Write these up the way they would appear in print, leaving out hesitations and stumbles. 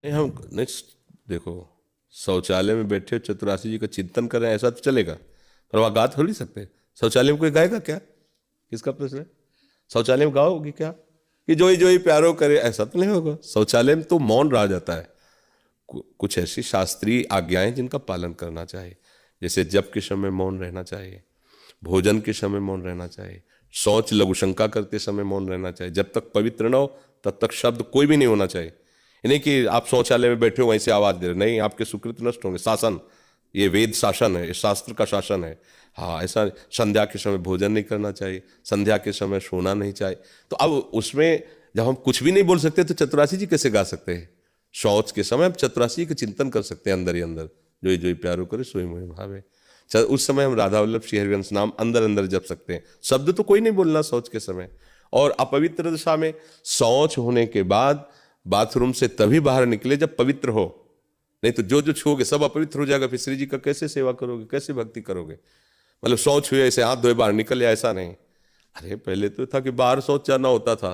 नहीं हम नहीं, देखो, शौचालय में बैठे चतुरासी जी का चिंतन कर रहे हैं ऐसा तो चलेगा, पर वहाँ गा थोड़ी सकते। शौचालय में कोई गाएगा क्या? किसका प्रश्न है? शौचालय में गाओगी क्या कि जो ही प्यारो करे? ऐसा तो नहीं होगा। शौचालय में तो मौन रहा जाता है। कुछ ऐसी शास्त्रीय आज्ञाएं जिनका पालन करना चाहिए, जैसे जप के समय मौन रहना चाहिए, भोजन के समय मौन रहना चाहिए, शौच लघुशंका करते समय मौन रहना चाहिए। जब तक पवित्र न हो तब तक शब्द कोई भी नहीं होना चाहिए। ये नहीं कि आप शौचालय में बैठे हो वहीं से आवाज दे रहे, नहीं, आपके सुकृत नष्ट होंगे। शासन, ये वेद शासन है, ये शास्त्र का शासन है। हाँ, ऐसा संध्या के समय भोजन नहीं करना चाहिए, संध्या के समय सोना नहीं चाहिए। तो अब उसमें जब हम कुछ भी नहीं बोल सकते तो चतुरासी जी कैसे गा सकते हैं? शौच के समय हम चतुरासी का चिंतन कर सकते हैं अंदर ही अंदर, जो ही प्यारो करे सोई मोहि भावे। उस समय हम राधा वल्लभ श्री हरिवंश नाम अंदर अंदर जप सकते हैं। शब्द तो कोई नहीं बोलना शौच के समय। और अपवित्र दशा में शौच होने के बाद बाथरूम से तभी बाहर निकले जब पवित्र हो, नहीं तो जो जो छूओगे सब अपवित्र हो जाएगा। फिर श्री जी का कैसे सेवा करोगे, कैसे भक्ति करोगे? मतलब शौच हुए ऐसे हाथ धोए बाहर निकल जाए, ऐसा नहीं। अरे पहले तो था कि बाहर शौच जाना होता था,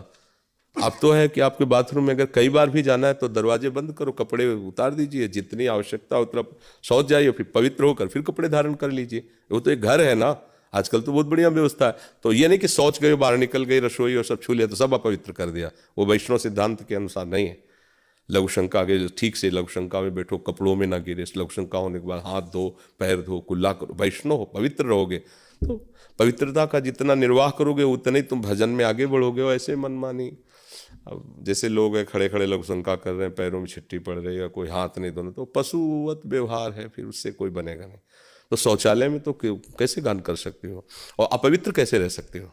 अब तो है कि आपके बाथरूम में अगर कई बार भी जाना है तो दरवाजे बंद करो, कपड़े उतार दीजिए, जितनी आवश्यकता उतना शौच जाइए, फिर पवित्र होकर फिर कपड़े धारण कर लीजिए। वो तो एक घर है ना। आजकल तो बहुत बढ़िया व्यवस्था है। तो ये नहीं कि शौच गए बाहर निकल गई रसोई और सब छू लिया तो सब अपवित्र कर दिया, वो वैष्णव सिद्धांत के अनुसार नहीं है। लघु शंका के ठीक से लघु शंका में बैठो, कपड़ों में ना गिरे, लघु शंका होने के बाद हाथ धो, पैर धो, कुल्ला करो, वैष्णव हो, पवित्र रहोगे। तो पवित्रता का जितना निर्वाह करोगे उतने ही तुम भजन में आगे बढ़ोगे। और ऐसे मनमानी, अब जैसे लोग हैं खड़े खड़े लघु शंका कर रहे हैं, पैरों में छिट्टी पड़ रही है या कोई हाथ नहीं धोना, तो पशुवत व्यवहार है, फिर उससे कोई बनेगा नहीं। तो शौचालय में तो कैसे गान कर सकते हो और अपवित्र कैसे रह सकते हो?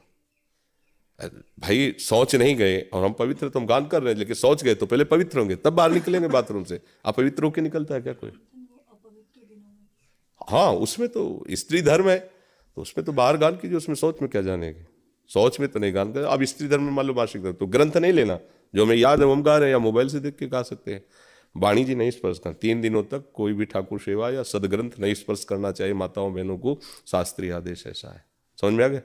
भाई शौच नहीं गए और हम पवित्र, तो हम गान कर रहे हैं, लेकिन शौच गए तो पहले पवित्र होंगे तब बाहर निकलेंगे बाथरूम से। अपवित्र होके निकलता है क्या कोई? हाँ, उसमें तो स्त्री धर्म है, तो उसमें तो बाहर गान कीजिए, उसमें शौच में क्या जानेंगे? शौच में तो नहीं गान कर। अब स्त्री धर्म में मान लो मासिक धर्म, तो ग्रंथ नहीं लेना, जो हमें याद है वो हम गा रहे हैं, या मोबाइल से देख के गा सकते हैं। वाणी जी नहीं स्पर्श करना, 3 दिनों तक कोई भी ठाकुर सेवा या सदग्रंथ नहीं स्पर्श करना चाहिए माताओं बहनों को, शास्त्रीय आदेश ऐसा है। समझ में आ गया?